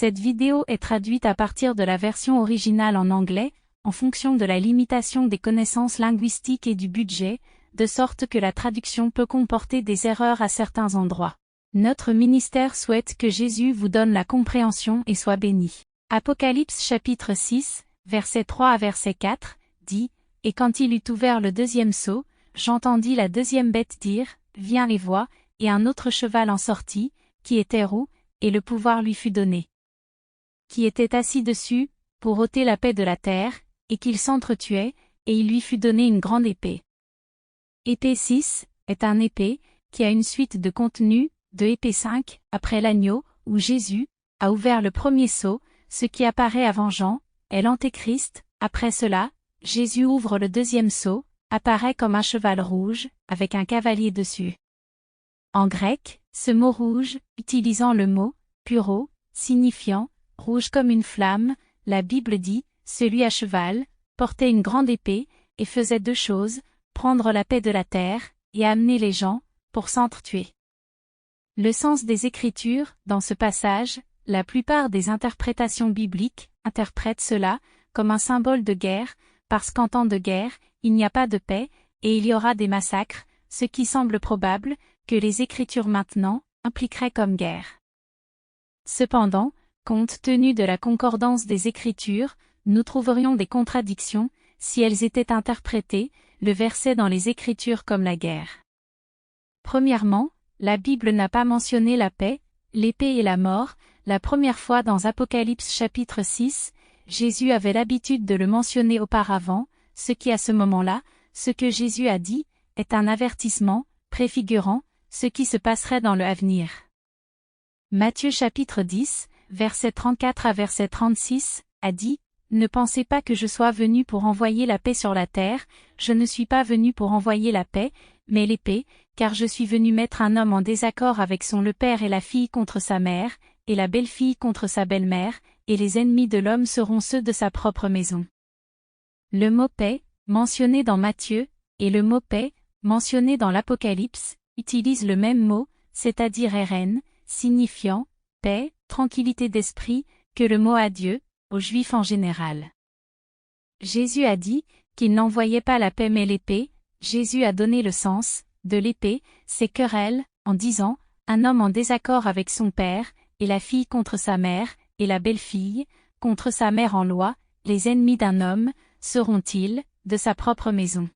Cette vidéo est traduite à partir de la version originale en anglais, en fonction de la limitation des connaissances linguistiques et du budget, de sorte que la traduction peut comporter des erreurs à certains endroits. Notre ministère souhaite que Jésus vous donne la compréhension et soit béni. Apocalypse chapitre 6, verset 3 à verset 4, dit, « Et quand il eut ouvert le deuxième sceau, j'entendis la deuxième bête dire, Viens et vois, et un autre cheval en sortit, qui était roux, et le pouvoir lui fut donné. Qui était assis dessus, pour ôter la paix de la terre, et qu'il s'entretuait, et il lui fut donné une grande épée. » Épée 6, est un épée, qui a une suite de contenu, de épée 5, après l'agneau, où Jésus a ouvert le premier sceau, ce qui apparaît avant Jean, est l'Antéchrist. Après cela, Jésus ouvre le deuxième sceau, apparaît comme un cheval rouge, avec un cavalier dessus. En grec, ce mot rouge, utilisant le mot puro, signifiant rouge comme une flamme, la Bible dit, celui à cheval, portait une grande épée, et faisait deux choses, prendre la paix de la terre, et amener les gens, pour s'entretuer. Le sens des Écritures, dans ce passage, la plupart des interprétations bibliques interprètent cela comme un symbole de guerre, parce qu'en temps de guerre, il n'y a pas de paix, et il y aura des massacres, ce qui semble probable, que les Écritures maintenant impliqueraient comme guerre. Cependant, compte tenu de la concordance des Écritures, nous trouverions des contradictions, si elles étaient interprétées, le verset dans les Écritures comme la guerre. Premièrement, la Bible n'a pas mentionné la paix, l'épée et la mort, la première fois dans Apocalypse chapitre 6, Jésus avait l'habitude de le mentionner auparavant, ce qui à ce moment-là, ce que Jésus a dit, est un avertissement, préfigurant, ce qui se passerait dans le avenir. Matthieu chapitre 10, verset 34 à verset 36, a dit, « Ne pensez pas que je sois venu pour envoyer la paix sur la terre, je ne suis pas venu pour envoyer la paix, mais l'épée, car je suis venu mettre un homme en désaccord avec son le père et la fille contre sa mère, et la belle-fille contre sa belle-mère, et les ennemis de l'homme seront ceux de sa propre maison. » Le mot paix, mentionné dans Matthieu, et le mot paix, mentionné dans l'Apocalypse, utilisent le même mot, c'est-à-dire RN, signifiant paix, tranquillité d'esprit, que le mot adieu, aux Juifs en général. Jésus a dit qu'il n'envoyait pas la paix mais l'épée. Jésus a donné le sens de l'épée, c'est querelle, en disant, un homme en désaccord avec son père, et la fille contre sa mère, et la belle-fille, contre sa mère en loi, les ennemis d'un homme, seront-ils, de sa propre maison.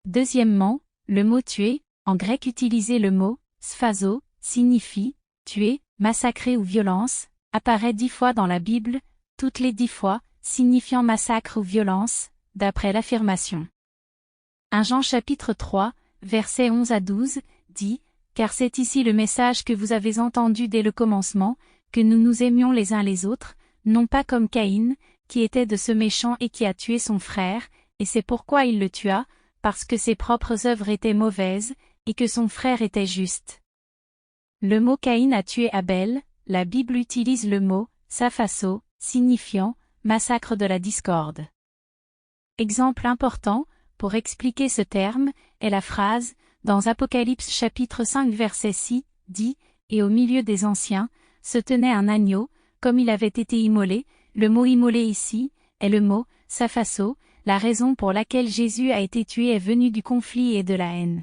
Deuxièmement, le mot tuer, en grec utilisé le mot sphazo, signifie tuer, massacrer ou violence, apparaît 10 fois dans la Bible, toutes les 10 fois, signifiant massacre ou violence, d'après l'affirmation. 1 Jean chapitre 3, versets 11 à 12, dit, « Car c'est ici le message que vous avez entendu dès le commencement, que nous nous aimions les uns les autres, non pas comme Caïn, qui était de ce méchant et qui a tué son frère, et c'est pourquoi il le tua, parce que ses propres œuvres étaient mauvaises, et que son frère était juste. » Le mot Caïn a tué Abel, la Bible utilise le mot saphaso, signifiant massacre de la discorde. Exemple important, pour expliquer ce terme, est la phrase, dans Apocalypse chapitre 5 verset 6, dit, « Et au milieu des anciens, se tenait un agneau, comme il avait été immolé. » Le mot immolé ici, est le mot saphaso, la raison pour laquelle Jésus a été tué est venue du conflit et de la haine.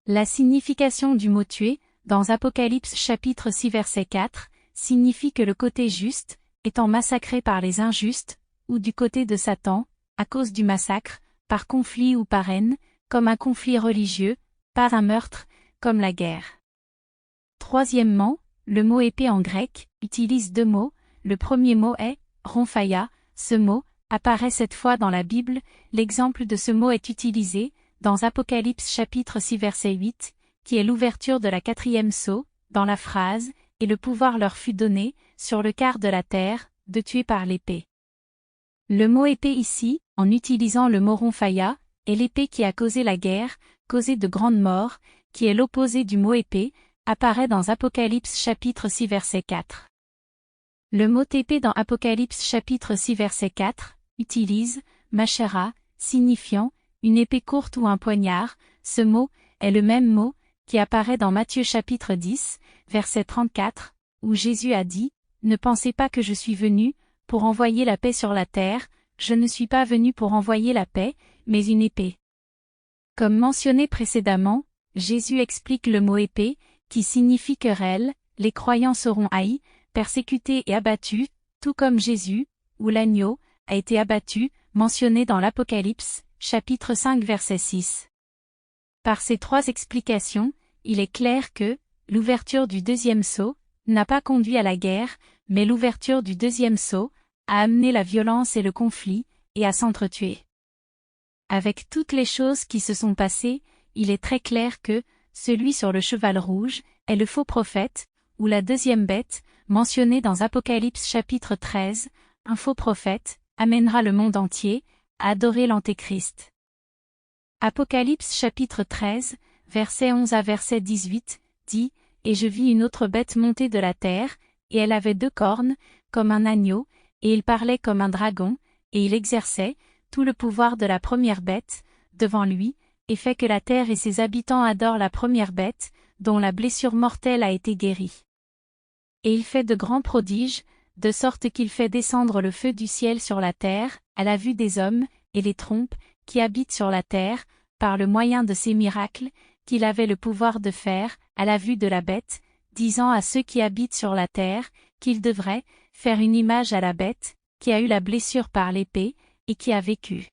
La signification du mot tuer, dans Apocalypse chapitre 6 verset 4, signifie que le côté juste, étant massacré par les injustes, ou du côté de Satan, à cause du massacre, par conflit ou par haine, comme un conflit religieux, par un meurtre, comme la guerre. Troisièmement, le mot épée en grec utilise deux mots, le premier mot est rhomphaia, ce mot apparaît 7 fois dans la Bible, l'exemple de ce mot est utilisé, dans Apocalypse chapitre 6 verset 8, qui est l'ouverture de la 4e sceau, dans la phrase, « Et le pouvoir leur fut donné, sur le quart de la terre, de tuer par l'épée. » Le mot épée ici, en utilisant le mot rhomphaia, est l'épée qui a causé la guerre, causé de grandes morts, qui est l'opposé du mot épée, apparaît dans Apocalypse chapitre 6 verset 4. Le mot épée dans Apocalypse chapitre 6 verset 4, utilise, machera, signifiant, une épée courte ou un poignard, ce mot, est le même mot, qui apparaît dans Matthieu chapitre 10, verset 34, où Jésus a dit, ne pensez pas que je suis venu pour envoyer la paix sur la terre, je ne suis pas venu pour envoyer la paix, mais une épée. Comme mentionné précédemment, Jésus explique le mot épée, qui signifie querelle, les croyants seront haïs, persécutés et abattus, tout comme Jésus, ou l'agneau, a été abattu, mentionné dans l'Apocalypse, chapitre 5 verset 6. Par ces trois explications, il est clair que, l'ouverture du deuxième sceau, n'a pas conduit à la guerre, mais l'ouverture du deuxième sceau, a amené la violence et le conflit, et à s'entretuer. Avec toutes les choses qui se sont passées, il est très clair que, celui sur le cheval rouge, est le faux prophète, ou la deuxième bête, mentionnée dans Apocalypse chapitre 13, un faux prophète, amènera le monde entier, à adorer l'Antéchrist. Apocalypse chapitre 13, versets 11 à verset 18, dit, « Et je vis une autre bête monter de la terre, et elle avait 2 cornes, comme un agneau, et il parlait comme un dragon, et il exerçait tout le pouvoir de la première bête, devant lui, et fait que la terre et ses habitants adorent la première bête, dont la blessure mortelle a été guérie. Et il fait de grands prodiges, de sorte qu'il fait descendre le feu du ciel sur la terre, à la vue des hommes, et les trompe, qui habitent sur la terre, par le moyen de ces miracles, qu'il avait le pouvoir de faire, à la vue de la bête, disant à ceux qui habitent sur la terre, qu'ils devraient faire une image à la bête, qui a eu la blessure par l'épée, et qui a vécu.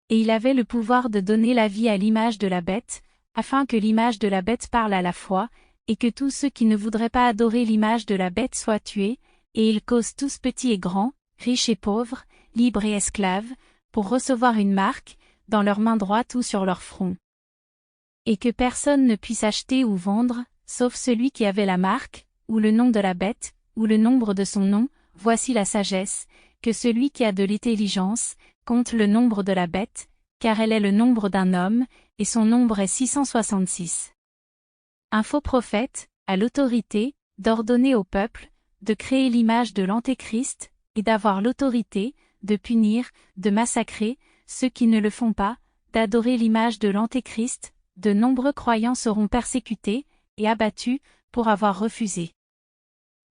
Et il avait le pouvoir de donner la vie à l'image de la bête, afin que l'image de la bête parle à la fois, et que tous ceux qui ne voudraient pas adorer l'image de la bête soient tués, et ils causent tous petits et grands, riches et pauvres, libres et esclaves, pour recevoir une marque, dans leur main droite ou sur leur front. Et que personne ne puisse acheter ou vendre, sauf celui qui avait la marque, ou le nom de la bête, ou le nombre de son nom, voici la sagesse, que celui qui a de l'intelligence, compte le nombre de la bête, car elle est le nombre d'un homme, et son nombre est 666. Un faux prophète, a l'autorité, d'ordonner au peuple, de créer l'image de l'Antéchrist, et d'avoir l'autorité, de punir, de massacrer, ceux qui ne le font pas, d'adorer l'image de l'Antéchrist, de nombreux croyants seront persécutés, et abattus, pour avoir refusé.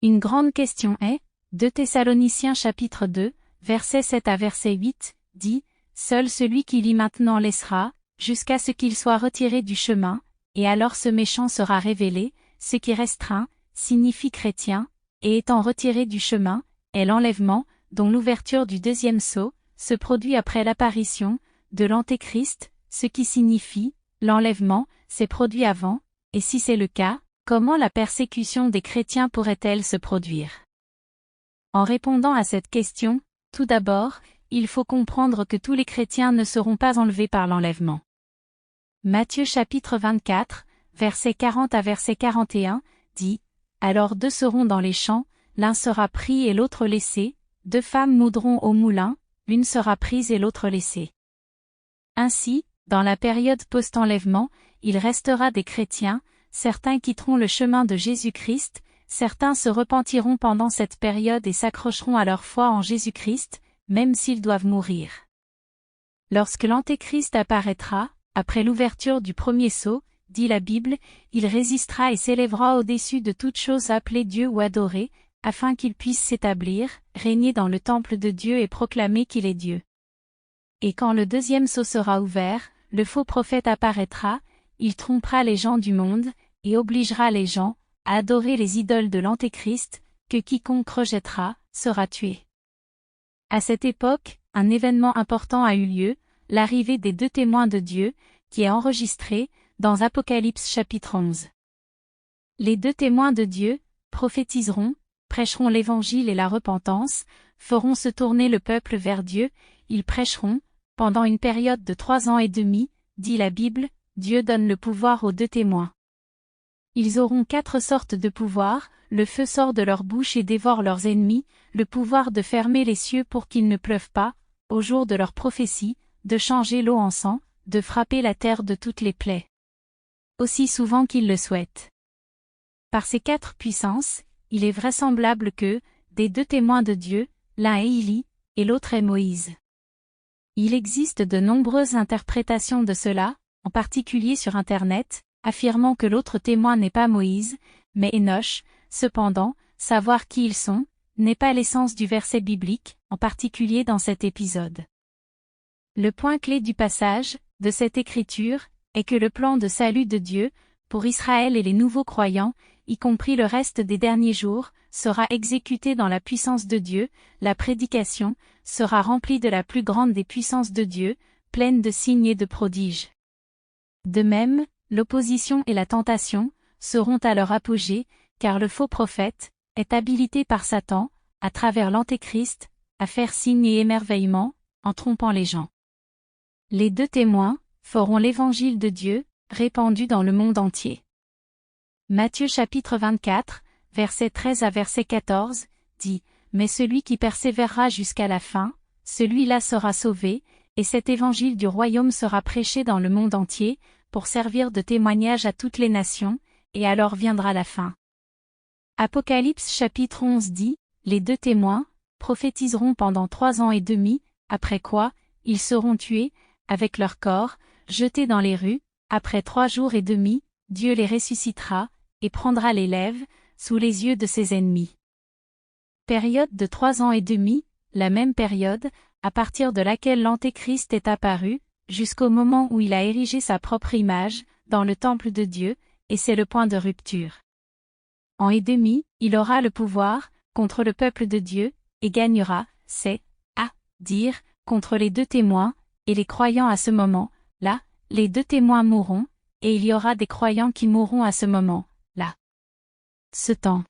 Une grande question est, 2 Thessaloniciens chapitre 2, versets 7 à verset 8, dit, « Seul celui qui lit maintenant laissera, jusqu'à ce qu'il soit retiré du chemin, et alors ce méchant sera révélé, ce qui restreint, signifie chrétien, et étant retiré du chemin, est l'enlèvement, dont l'ouverture du deuxième sceau, se produit après l'apparition, de l'Antéchrist, ce qui signifie, l'enlèvement, s'est produit avant, et si c'est le cas, comment la persécution des chrétiens pourrait-elle se produire? En répondant à cette question, tout d'abord, il faut comprendre que tous les chrétiens ne seront pas enlevés par l'enlèvement. Matthieu chapitre 24, verset 40 à verset 41, dit, « Alors 2 seront dans les champs, l'un sera pris et l'autre laissé, 2 femmes moudront au moulin, l'une sera prise et l'autre laissée. » Ainsi, dans la période post-enlèvement, il restera des chrétiens, certains quitteront le chemin de Jésus-Christ, certains se repentiront pendant cette période et s'accrocheront à leur foi en Jésus-Christ, même s'ils doivent mourir. Lorsque l'Antéchrist apparaîtra, après l'ouverture du premier sceau, dit la Bible, il résistera et s'élèvera au-dessus de toute chose appelée Dieu ou adorée, afin qu'il puisse s'établir, régner dans le temple de Dieu et proclamer qu'il est Dieu. Et quand le deuxième sceau sera ouvert, le faux prophète apparaîtra, il trompera les gens du monde, et obligera les gens à adorer les idoles de l'Antéchrist, que quiconque rejettera, sera tué. À cette époque, un événement important a eu lieu, l'arrivée des 2 témoins de Dieu, qui est enregistré, dans Apocalypse chapitre 11. Les 2 témoins de Dieu, prophétiseront, prêcheront l'évangile et la repentance, feront se tourner le peuple vers Dieu, ils prêcheront, pendant une période de 3 ans et demi, dit la Bible, Dieu donne le pouvoir aux 2 témoins. Ils auront 4 sortes de pouvoirs, le feu sort de leur bouche et dévore leurs ennemis, le pouvoir de fermer les cieux pour qu'il ne pleuve pas, au jour de leur prophétie, de changer l'eau en sang, de frapper la terre de toutes les plaies. Aussi souvent qu'ils le souhaitent. Par ces 4 puissances, il est vraisemblable que, des 2 témoins de Dieu, l'un est Élie, et l'autre est Moïse. Il existe de nombreuses interprétations de cela, en particulier sur Internet, affirmant que l'autre témoin n'est pas Moïse, mais Enoch. Cependant, savoir qui ils sont, n'est pas l'essence du verset biblique, en particulier dans cet épisode. Le point clé du passage, de cette écriture, est que le plan de salut de Dieu, pour Israël et les nouveaux croyants, y compris le reste des derniers jours, sera exécuté dans la puissance de Dieu, la prédication sera remplie de la plus grande des puissances de Dieu, pleine de signes et de prodiges. De même, l'opposition et la tentation seront à leur apogée, car le faux prophète est habilité par Satan, à travers l'Antéchrist, à faire signes et émerveillements, en trompant les gens. Les deux témoins feront l'évangile de Dieu, répandu dans le monde entier. Matthieu chapitre 24, versets 13 à verset 14, dit « Mais celui qui persévérera jusqu'à la fin, celui-là sera sauvé, et cet évangile du royaume sera prêché dans le monde entier, pour servir de témoignage à toutes les nations, et alors viendra la fin. » Apocalypse chapitre 11 dit « Les deux témoins prophétiseront pendant 3 ans et demi, après quoi, ils seront tués, avec leur corps, jetés dans les rues, après 3 jours et demi, Dieu les ressuscitera, et prendra les lèvres, sous les yeux de ses ennemis. » Période de 3 ans et demi, la même période, à partir de laquelle l'Antéchrist est apparu, jusqu'au moment où il a érigé sa propre image, dans le temple de Dieu, et c'est le point de rupture. En et demi, il aura le pouvoir, contre le peuple de Dieu, et gagnera, c'est, à dire, contre les deux témoins, et les croyants à ce moment-là, les deux témoins mourront, et il y aura des croyants qui mourront à ce moment-là. Ce temps.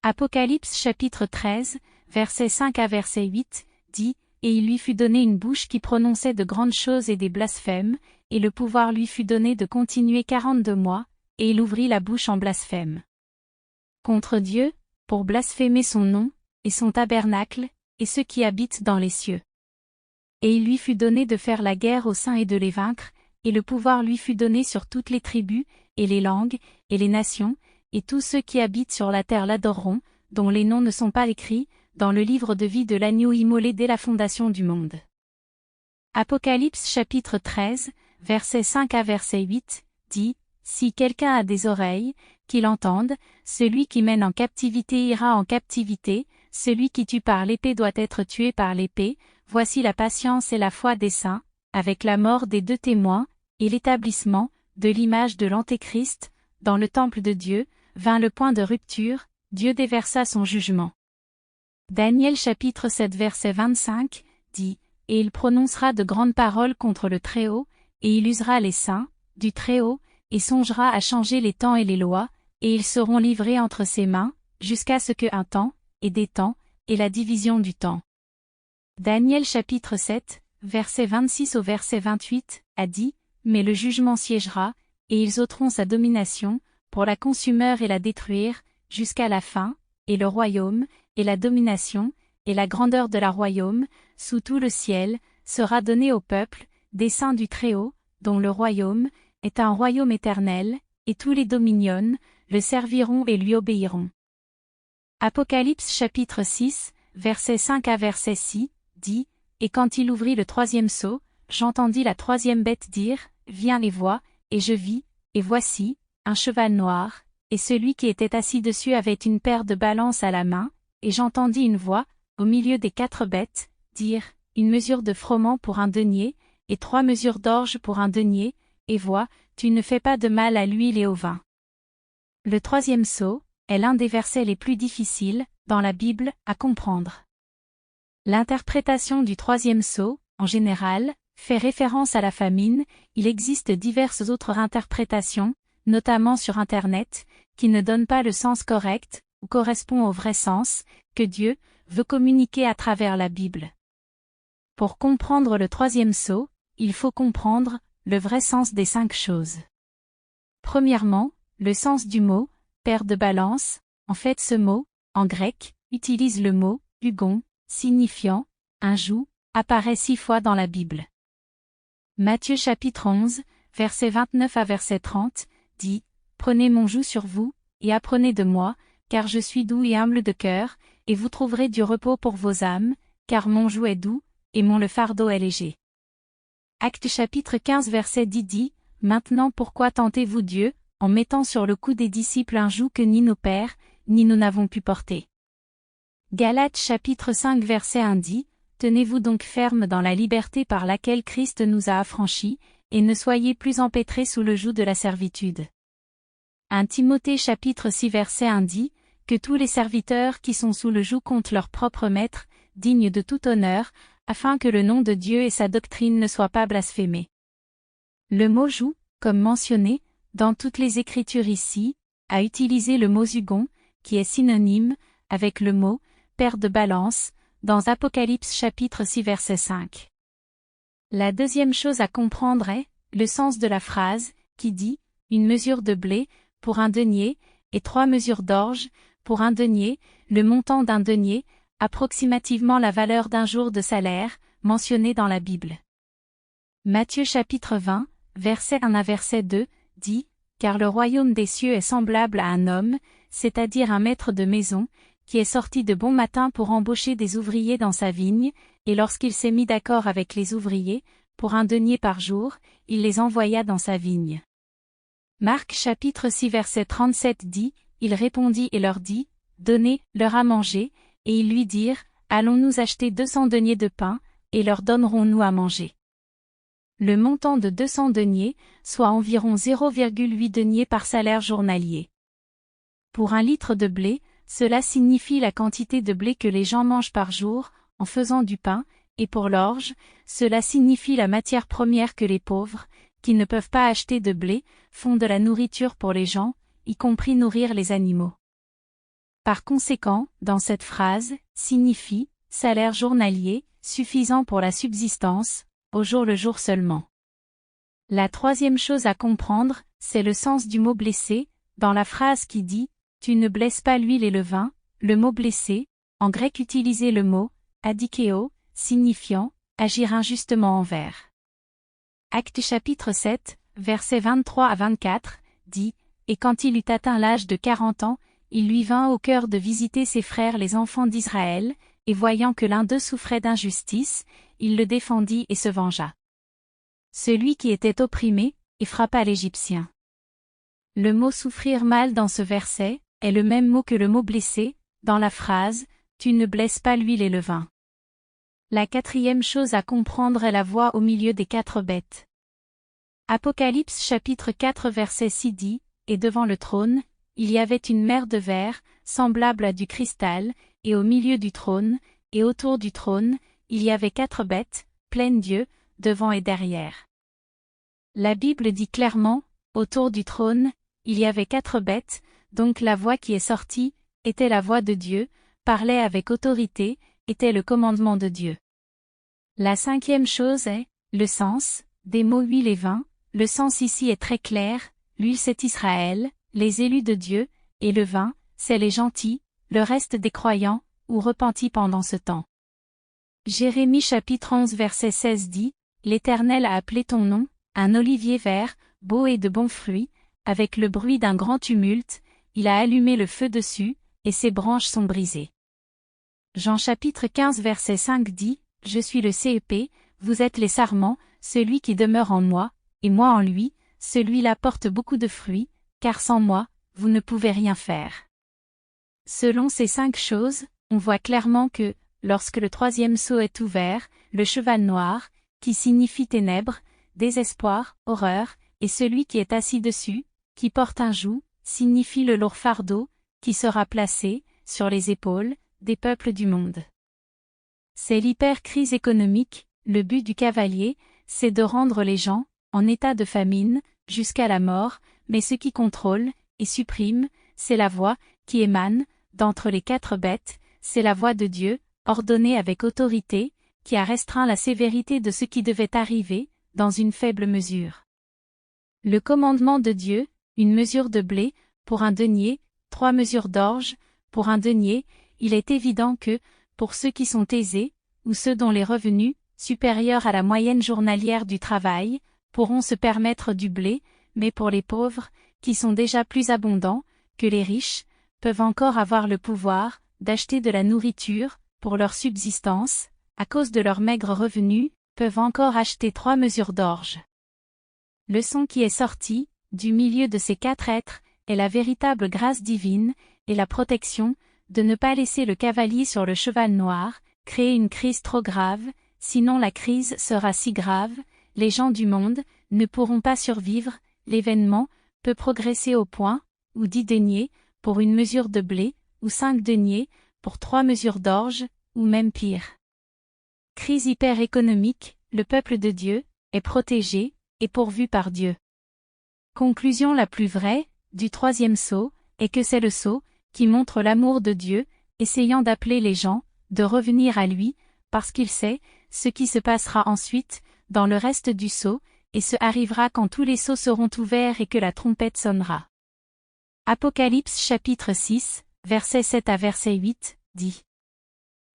Apocalypse chapitre 13, versets 5 à verset 8, dit « Et il lui fut donné une bouche qui prononçait de grandes choses et des blasphèmes, et le pouvoir lui fut donné de continuer 42 mois, et il ouvrit la bouche en blasphème. Contre Dieu, pour blasphémer son nom, et son tabernacle, et ceux qui habitent dans les cieux. Et il lui fut donné de faire la guerre aux saints et de les vaincre, et le pouvoir lui fut donné sur toutes les tribus, et les langues, et les nations, et tous ceux qui habitent sur la terre l'adoreront, dont les noms ne sont pas écrits, dans le livre de vie de l'agneau immolé dès la fondation du monde. Apocalypse chapitre 13, versets 5 à verset 8, dit « Si quelqu'un a des oreilles, qu'il entende, celui qui mène en captivité ira en captivité, celui qui tue par l'épée doit être tué par l'épée, voici la patience et la foi des saints, avec la mort des deux témoins, et l'établissement, de l'image de l'Antéchrist, dans le temple de Dieu, vint le point de rupture, Dieu déversa son jugement. » Daniel chapitre 7 verset 25, dit « Et il prononcera de grandes paroles contre le Très-Haut, et il usera les saints, du Très-Haut, et songera à changer les temps et les lois, et ils seront livrés entre ses mains, jusqu'à ce que un temps, et des temps, et la division du temps. » Daniel chapitre 7, verset 26 au verset 28, a dit « Mais le jugement siégera, et ils ôteront sa domination, pour la consumer et la détruire, jusqu'à la fin, et le royaume, et la domination, et la grandeur de la royaume, sous tout le ciel, sera donné au peuple, des saints du Très-Haut, dont le royaume, est un royaume éternel, et tous les dominions, le serviront et lui obéiront. » Apocalypse chapitre 6, verset 5 à verset 6, dit « Et quand il ouvrit le 3e sceau, j'entendis la 3e bête dire, Viens et vois, et je vis, et voici, un cheval noir, et celui qui était assis dessus avait une paire de balances à la main, et j'entendis une voix, au milieu des 4 bêtes, dire, une mesure de froment pour un denier, et 3 mesures d'orge pour un denier, et vois, tu ne fais pas de mal à l'huile et au vin. » Le 3e sceau est l'un des versets les plus difficiles, dans la Bible, à comprendre. L'interprétation du 3e sceau, en général, fait référence à la famine, il existe diverses autres interprétations, notamment sur Internet, qui ne donnent pas le sens correct, ou correspond au vrai sens, que Dieu veut communiquer à travers la Bible. Pour comprendre le 3e sceau, il faut comprendre le vrai sens des 5 choses. Premièrement, le sens du mot « paire de balance », en fait ce mot, en grec, utilise le mot « hugon », signifiant « un joug », apparaît 6 fois dans la Bible. Matthieu chapitre 11, verset 29 à verset 30, dit « Prenez mon joug sur vous, et apprenez de moi, car je suis doux et humble de cœur, et vous trouverez du repos pour vos âmes, car mon joug est doux, et mon le fardeau est léger. » Actes chapitre 15 verset 10 dit « Maintenant pourquoi tentez-vous Dieu, en mettant sur le cou des disciples un joug que ni nos pères, ni nous n'avons pu porter. Galates chapitre 5 verset 1 dit, « Tenez-vous donc fermes dans la liberté par laquelle Christ nous a affranchis, et ne soyez plus empêtrés sous le joug de la servitude. » 1 Timothée chapitre 6 verset 1 dit, « Que tous les serviteurs qui sont sous le joug comptent leur propre maître, dignes de tout honneur, afin que le nom de Dieu et sa doctrine ne soient pas blasphémés. » Le mot joug, comme mentionné, dans toutes les Écritures ici, a utilisé le mot zugon, qui est synonyme, avec le mot paire de balance, dans Apocalypse chapitre 6 verset 5. La deuxième chose à comprendre est le sens de la phrase, qui dit « une mesure de blé, pour un denier, et 3 mesures d'orge, pour un denier, le montant d'un denier, approximativement la valeur d'un jour de salaire, mentionné dans la Bible. » Matthieu chapitre 20, verset 1 à verset 2, dit « Car le royaume des cieux est semblable à un homme, c'est-à-dire un maître de maison, qui est sorti de bon matin pour embaucher des ouvriers dans sa vigne, et lorsqu'il s'est mis d'accord avec les ouvriers, pour un denier par jour, il les envoya dans sa vigne. » Marc chapitre 6 verset 37 dit, « Il répondit et leur dit, Donnez-leur à manger, et ils lui dirent, Allons-nous acheter 200 deniers de pain, et leur donnerons-nous à manger. » Le montant de 200 deniers, soit environ 0,8 deniers par salaire journalier. Pour 1 litre de blé, cela signifie la quantité de blé que les gens mangent par jour, en faisant du pain, et pour l'orge, cela signifie la matière première que les pauvres, qui ne peuvent pas acheter de blé, font de la nourriture pour les gens, y compris nourrir les animaux. Par conséquent, dans cette phrase, signifie salaire journalier, suffisant pour la subsistance, au jour le jour seulement. La troisième chose à comprendre, c'est le sens du mot blessé, dans la phrase qui dit « Tu ne blesses pas l'huile et le vin », le mot blessé, en grec utilisez le mot adikeo, signifiant agir injustement envers. Actes chapitre 7, versets 23 à 24, dit « Et quand il eut atteint l'âge de 40 ans, il lui vint au cœur de visiter ses frères les enfants d'Israël, et voyant que l'un d'eux souffrait d'injustice, il le défendit et se vengea. Celui qui était opprimé, et frappa l'Égyptien. » Le mot souffrir mal dans ce verset, est le même mot que le mot blessé, dans la phrase « Tu ne blesses pas l'huile et le vin ». La quatrième chose à comprendre est la voix au milieu des 4 bêtes. Apocalypse chapitre 4 verset 6 dit « Et devant le trône, il y avait une mer de verre, semblable à du cristal, et au milieu du trône, et autour du trône, il y avait 4 bêtes, pleines d'yeux, devant et derrière. » La Bible dit clairement, autour du trône, il y avait 4 bêtes, donc la voix qui est sortie, était la voix de Dieu, parlait avec autorité, était le commandement de Dieu. La cinquième chose est, le sens, des mots huile et vin. Le sens ici est très clair, l'huile c'est Israël, les élus de Dieu, et le vin, c'est les gentils, le reste des croyants, ou repentis pendant ce temps. Jérémie chapitre 11 verset 16 dit, « L'Éternel a appelé ton nom, un olivier vert, beau et de bons fruits, avec le bruit d'un grand tumulte, il a allumé le feu dessus, et ses branches sont brisées. » Jean chapitre 15 verset 5 dit, « Je suis le CEP, vous êtes les sarments, celui qui demeure en moi, et moi en lui, celui-là porte beaucoup de fruits, car sans moi, vous ne pouvez rien faire. » Selon ces 5 choses, on voit clairement que, lorsque le 3e sceau est ouvert, le cheval noir, qui signifie ténèbres, désespoir, horreur, et celui qui est assis dessus, qui porte un joug, signifie le lourd fardeau, qui sera placé, sur les épaules, des peuples du monde. C'est l'hyper-crise économique, le but du cavalier, c'est de rendre les gens, en état de famine, jusqu'à la mort, mais ce qui contrôle, et supprime, c'est la voix, qui émane, d'entre les 4 bêtes, c'est la voix de Dieu, ordonnée avec autorité, qui a restreint la sévérité de ce qui devait arriver, dans une faible mesure. Le commandement de Dieu, une mesure de blé, pour un denier, 3 mesures d'orge, pour un denier, il est évident que, pour ceux qui sont aisés, ou ceux dont les revenus, supérieurs à la moyenne journalière du travail, pourront se permettre du blé, mais pour les pauvres, qui sont déjà plus abondants, que les riches, peuvent encore avoir le pouvoir, d'acheter de la nourriture, pour leur subsistance, à cause de leurs maigres revenus, peuvent encore acheter 3 mesures d'orge. Le son qui est sorti, du milieu de ces 4 êtres, est la véritable grâce divine, et la protection, de ne pas laisser le cavalier sur le cheval noir, créer une crise trop grave, sinon la crise sera si grave, les gens du monde ne pourront pas survivre, l'événement peut progresser au point, ou 10 deniers, pour une mesure de blé, ou 5 deniers, pour 3 mesures d'orge, ou même pire. Crise hyper-économique, le peuple de Dieu est protégé et pourvu par Dieu. Conclusion la plus vraie, du troisième sceau, est que c'est le sceau qui montre l'amour de Dieu, essayant d'appeler les gens, de revenir à lui, parce qu'il sait ce qui se passera ensuite, dans le reste du sceau, et ce arrivera quand tous les sceaux seront ouverts et que la trompette sonnera. Apocalypse chapitre 6, versets 7 à verset 8, dit.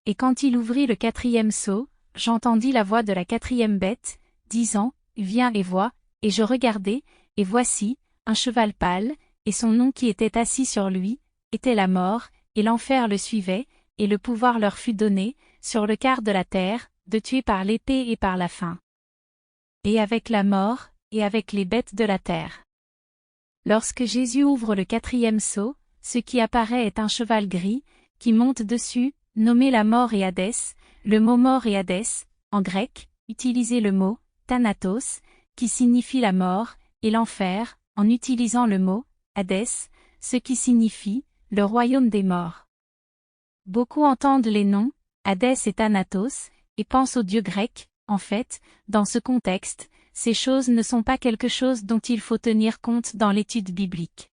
Et quand il ouvrit le quatrième sceau, j'entendis la voix de la quatrième bête, disant, Viens et vois, et je regardai, et voici, un cheval pâle, et son nom qui était assis sur lui, était la mort, et l'enfer le suivait, et le pouvoir leur fut donné, sur le quart de la terre, de tuer par l'épée et par la faim. Et avec la mort, et avec les bêtes de la terre. Lorsque Jésus ouvre le quatrième sceau, ce qui apparaît est un cheval gris, qui monte dessus, nommé la mort et Hadès, le mot mort et Hadès, en grec, utilisez le mot, thanatos, qui signifie la mort, et l'enfer, en utilisant le mot, Hadès, ce qui signifie, le royaume des morts. Beaucoup entendent les noms, Hadès et Thanatos, et pensent aux dieux grecs. En fait, dans ce contexte, ces choses ne sont pas quelque chose dont il faut tenir compte dans l'étude biblique.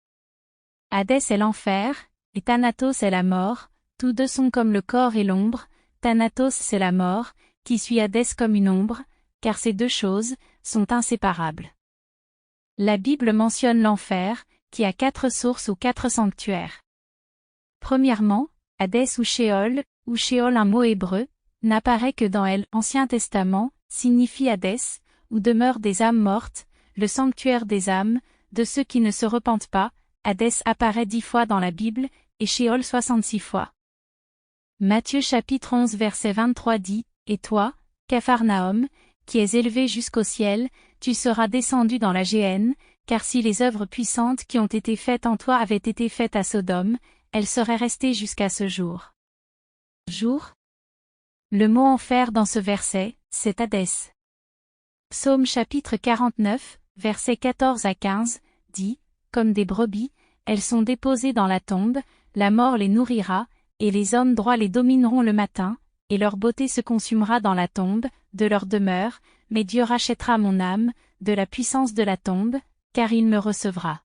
Hadès est l'enfer, et Thanatos est la mort, tous deux sont comme le corps et l'ombre, Thanatos c'est la mort, qui suit Hadès comme une ombre, car ces deux choses sont inséparables. La Bible mentionne l'enfer, qui a 4 sources ou 4 sanctuaires. Premièrement, Hadès ou Sheol un mot hébreu, n'apparaît que dans l'Ancien Testament, signifie Hadès, où demeurent des âmes mortes, le sanctuaire des âmes, de ceux qui ne se repentent pas, Hadès apparaît 10 fois dans la Bible, et Sheol 66 fois. Matthieu chapitre 11 verset 23 dit, Et toi, Capharnaüm, qui es élevé jusqu'au ciel, tu seras descendu dans la géhenne, car si les œuvres puissantes qui ont été faites en toi avaient été faites à Sodome, elles seraient restées jusqu'à ce jour. Le mot enfer dans ce verset, c'est Hadès. Psaume chapitre 49, versets 14 à 15, dit, Comme des brebis, elles sont déposées dans la tombe, la mort les nourrira, et les hommes droits les domineront le matin, et leur beauté se consumera dans la tombe, de leur demeure, mais Dieu rachètera mon âme, de la puissance de la tombe, car il me recevra.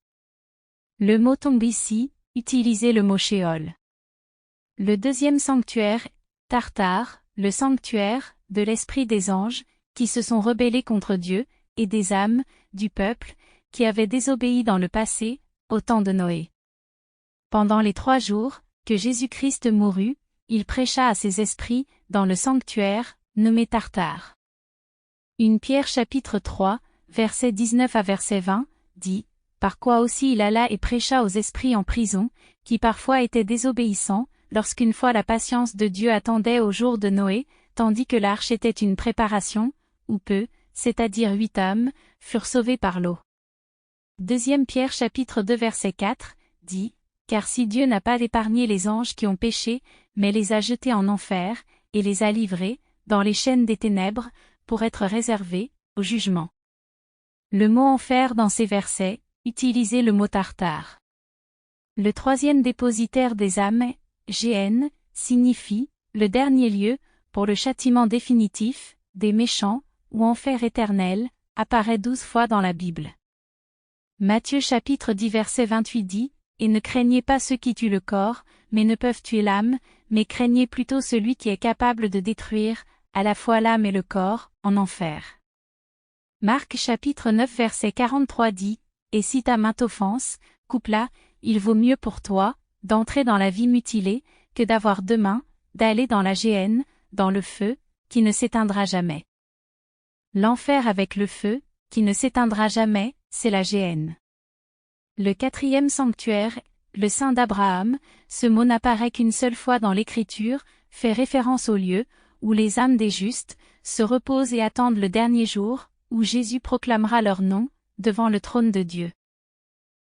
Le mot tombe ici, utilisez le mot Sheol. Le deuxième sanctuaire, Tartare, le sanctuaire, de l'esprit des anges, qui se sont rebellés contre Dieu, et des âmes, du peuple, qui avaient désobéi dans le passé, au temps de Noé. Pendant les 3 jours, que Jésus-Christ mourut, il prêcha à ces esprits, dans le sanctuaire, nommé Tartare. 1 Pierre chapitre 3, verset 19 à verset 20, dit, Par quoi aussi il alla et prêcha aux esprits en prison, qui parfois étaient désobéissants, lorsqu'une fois la patience de Dieu attendait au jour de Noé, tandis que l'arche était une préparation, ou peu, c'est-à-dire 8 âmes, furent sauvés par l'eau. 2 Pierre chapitre 2 verset 4, dit, Car si Dieu n'a pas épargné les anges qui ont péché, mais les a jetés en enfer, et les a livrés, dans les chaînes des ténèbres, pour être réservés, au jugement. Le mot enfer dans ces versets, utilisez le mot tartare. Le troisième dépositaire des âmes, Géhenne, signifie, le dernier lieu, pour le châtiment définitif, des méchants, ou enfer éternel, apparaît 12 fois dans la Bible. Matthieu chapitre 10 verset 28 dit, Et ne craignez pas ceux qui tuent le corps, mais ne peuvent tuer l'âme, mais craignez plutôt celui qui est capable de détruire, à la fois l'âme et le corps, en enfer. Marc chapitre 9 verset 43 dit, Et si ta main t'offense, coupe-la, il vaut mieux pour toi, d'entrer dans la vie mutilée, que d'avoir 2 mains, d'aller dans la géhenne, dans le feu, qui ne s'éteindra jamais. L'enfer avec le feu, qui ne s'éteindra jamais, c'est la géhenne. Le 4e sanctuaire, le sein d'Abraham, ce mot n'apparaît qu'une seule fois dans l'Écriture, fait référence au lieu, où les âmes des justes, se reposent et attendent le dernier jour, où Jésus proclamera leur nom, devant le trône de Dieu.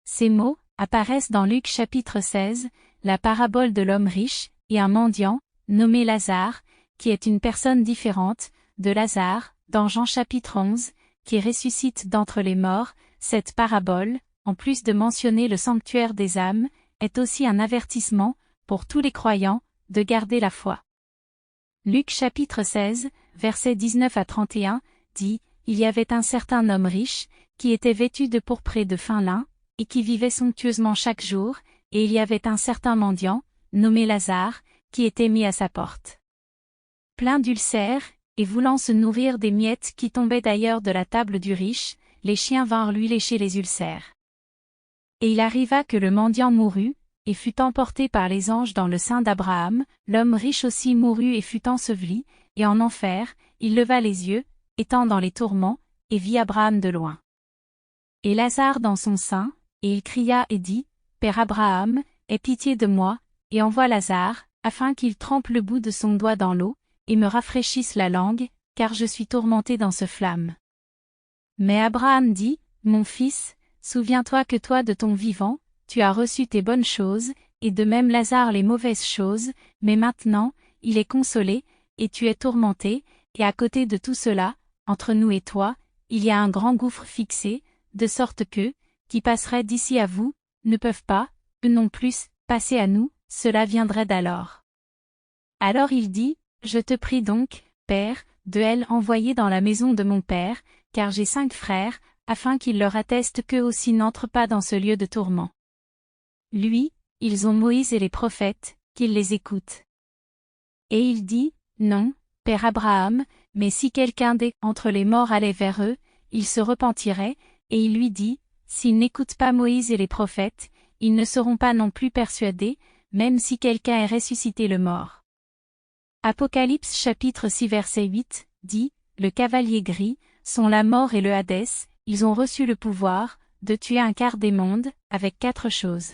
Ces mots apparaissent dans Luc chapitre 16, la parabole de l'homme riche, et un mendiant, nommé Lazare, qui est une personne différente, de Lazare, dans Jean chapitre 11, qui ressuscite d'entre les morts. Cette parabole, en plus de mentionner le sanctuaire des âmes, est aussi un avertissement, pour tous les croyants, de garder la foi. Luc chapitre 16, versets 19 à 31, dit, « Il y avait un certain homme riche, qui était vêtu de pourpre et de fin lin, et qui vivait somptueusement chaque jour, et il y avait un certain mendiant, nommé Lazare, qui était mis à sa porte. Plein d'ulcères, et voulant se nourrir des miettes qui tombaient d'ailleurs de la table du riche, les chiens vinrent lui lécher les ulcères. Et il arriva que le mendiant mourut, et fut emporté par les anges dans le sein d'Abraham, l'homme riche aussi mourut et fut enseveli, et en enfer, il leva les yeux, étant dans les tourments, et vit Abraham de loin. Et Lazare dans son sein, et il cria et dit, « Père Abraham, aie pitié de moi, et envoie Lazare, afin qu'il trempe le bout de son doigt dans l'eau, et me rafraîchisse la langue, car je suis tourmenté dans ce flamme. » Mais Abraham dit, « Mon fils, souviens-toi que toi de ton vivant, tu as reçu tes bonnes choses, et de même Lazare les mauvaises choses, mais maintenant, il est consolé, et tu es tourmenté, et à côté de tout cela, entre nous et toi, il y a un grand gouffre fixé, de sorte que, qui passeraient d'ici à vous, ne peuvent pas, eux non plus, passer à nous, cela viendrait d'alors. » Alors il dit, « Je te prie donc, Père, de elle envoyer dans la maison de mon père, car j'ai 5 frères, afin qu'ils leur attestent qu'eux aussi n'entrent pas dans ce lieu de tourment. Lui, ils ont Moïse et les prophètes, qu'ils les écoutent. » Et il dit, « Non, Père Abraham, mais si quelqu'un d'entre les morts allait vers eux, ils se repentiraient, et il lui dit, s'ils n'écoutent pas Moïse et les prophètes, ils ne seront pas non plus persuadés, même si quelqu'un ait ressuscité le mort. » Apocalypse chapitre 6 verset 8, dit, « Le cavalier gris, sont la mort et le Hadès, ils ont reçu le pouvoir, de tuer un quart des mondes, avec 4 choses.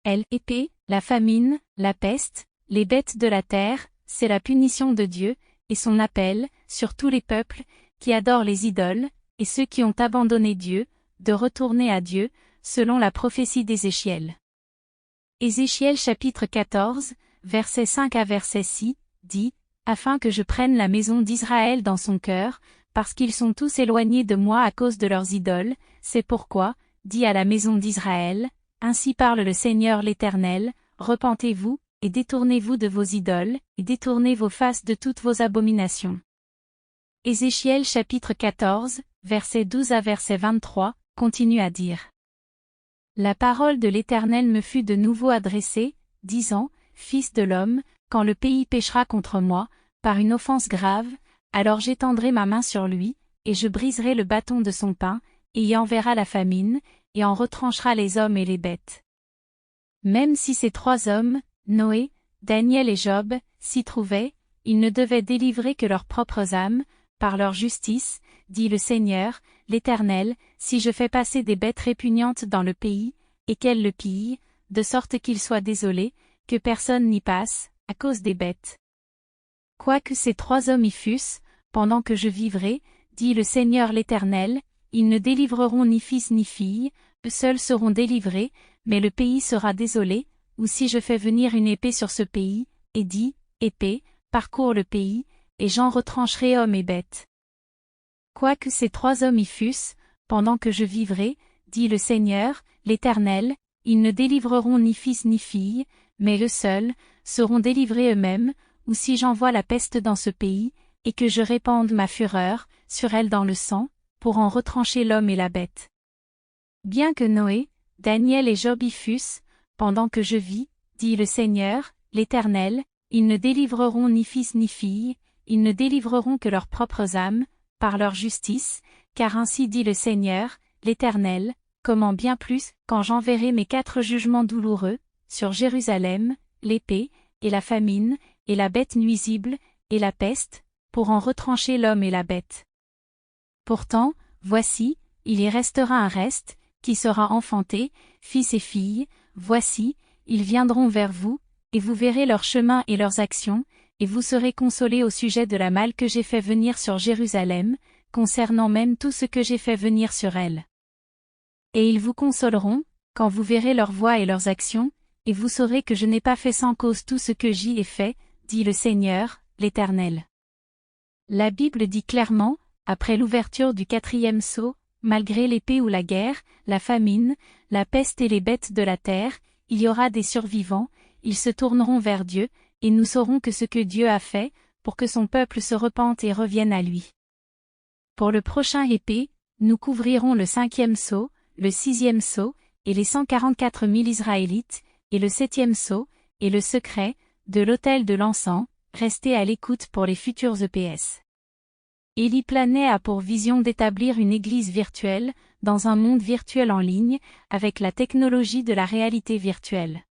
L'épée, la famine, la peste, les bêtes de la terre, c'est la punition de Dieu, et son appel, sur tous les peuples, qui adorent les idoles, et ceux qui ont abandonné Dieu, de retourner à Dieu, selon la prophétie d'Ézéchiel. » Ézéchiel chapitre 14, verset 5 à verset 6, dit, « Afin que je prenne la maison d'Israël dans son cœur, parce qu'ils sont tous éloignés de moi à cause de leurs idoles, c'est pourquoi, dit à la maison d'Israël, ainsi parle le Seigneur l'Éternel, repentez-vous, et détournez-vous de vos idoles, et détournez vos faces de toutes vos abominations. » Ézéchiel chapitre 14, verset 12 à verset 23, continue à dire. La parole de l'Éternel me fut de nouveau adressée, disant, « Fils de l'homme, quand le pays péchera contre moi, par une offense grave, alors j'étendrai ma main sur lui, et je briserai le bâton de son pain, et y enverra la famine, et en retranchera les hommes et les bêtes. Même si ces 3 hommes, Noé, Daniel et Job, s'y trouvaient, ils ne devaient délivrer que leurs propres âmes, par leur justice, dit le Seigneur, l'Éternel, si je fais passer des bêtes répugnantes dans le pays, et qu'elles le pillent, de sorte qu'ils soient désolés, que personne n'y passe, à cause des bêtes. Quoique ces 3 hommes y fussent, pendant que je vivrai, dit le Seigneur l'Éternel, ils ne délivreront ni fils ni fille, eux seuls seront délivrés, mais le pays sera désolé, ou si je fais venir une épée sur ce pays, et dis, épée, parcours le pays, et j'en retrancherai hommes et bêtes. Quoique ces 3 hommes y fussent, pendant que je vivrai, dit le Seigneur, l'Éternel, ils ne délivreront ni fils ni fille, mais eux seuls, seront délivrés eux-mêmes, ou si j'envoie la peste dans ce pays, et que je répande ma fureur, sur elle dans le sang, pour en retrancher l'homme et la bête. Bien que Noé, Daniel et Job y fussent, pendant que je vis, dit le Seigneur, l'Éternel, ils ne délivreront ni fils ni fille, ils ne délivreront que leurs propres âmes, par leur justice, car ainsi dit le Seigneur, l'Éternel, comment bien plus, quand j'enverrai mes 4 jugements douloureux, sur Jérusalem, l'épée, et la famine, et la bête nuisible, et la peste, pour en retrancher l'homme et la bête. Pourtant, voici, il y restera un reste, qui sera enfanté, fils et filles, voici, ils viendront vers vous, et vous verrez leurs chemins et leurs actions, et vous serez consolés au sujet de la mal que j'ai fait venir sur Jérusalem, concernant même tout ce que j'ai fait venir sur elle. Et ils vous consoleront, quand vous verrez leurs voies et leurs actions, et vous saurez que je n'ai pas fait sans cause tout ce que j'y ai fait, dit le Seigneur, l'Éternel. La Bible dit clairement, après l'ouverture du 4e sceau, malgré l'épée ou la guerre, la famine, la peste et les bêtes de la terre, il y aura des survivants, ils se tourneront vers Dieu, et nous saurons que ce que Dieu a fait, pour que son peuple se repente et revienne à lui. Pour le prochain épée, nous couvrirons le 5e sceau, le 6e sceau, et les 144 000 Israélites, et le 7e sceau, et le secret, de l'autel de l'encens. Restez à l'écoute pour les futurs EPS. Élie Planet a pour vision d'établir une église virtuelle, dans un monde virtuel en ligne, avec la technologie de la réalité virtuelle.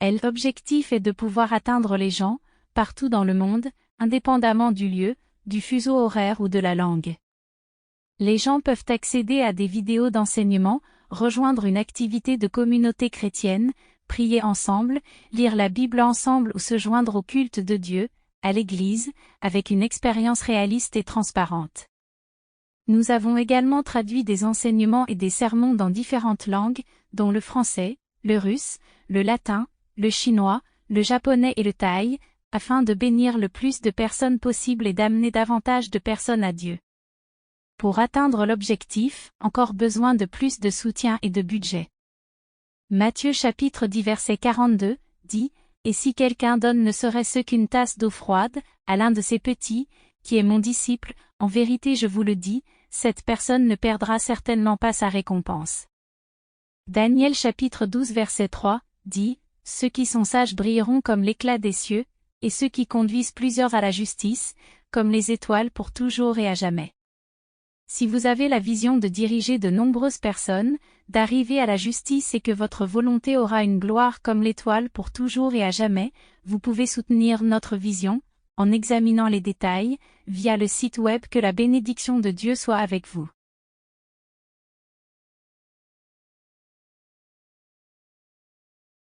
L'objectif est de pouvoir atteindre les gens, partout dans le monde, indépendamment du lieu, du fuseau horaire ou de la langue. Les gens peuvent accéder à des vidéos d'enseignement, rejoindre une activité de communauté chrétienne, prier ensemble, lire la Bible ensemble ou se joindre au culte de Dieu, à l'Église, avec une expérience réaliste et transparente. Nous avons également traduit des enseignements et des sermons dans différentes langues, dont le français, le russe, le latin, le chinois, le japonais et le thaï, afin de bénir le plus de personnes possible et d'amener davantage de personnes à Dieu. Pour atteindre l'objectif, encore besoin de plus de soutien et de budget. Matthieu chapitre 10 verset 42, dit, « Et si quelqu'un donne ne serait-ce qu'une tasse d'eau froide, à l'un de ces petits, qui est mon disciple, en vérité je vous le dis, cette personne ne perdra certainement pas sa récompense. » Daniel chapitre 12 verset 3, dit, « Ceux qui sont sages brilleront comme l'éclat des cieux, et ceux qui conduisent plusieurs à la justice, comme les étoiles pour toujours et à jamais. » Si vous avez la vision de diriger de nombreuses personnes, d'arriver à la justice et que votre volonté aura une gloire comme l'étoile pour toujours et à jamais, vous pouvez soutenir notre vision, en examinant les détails, via le site web. Que la bénédiction de Dieu soit avec vous.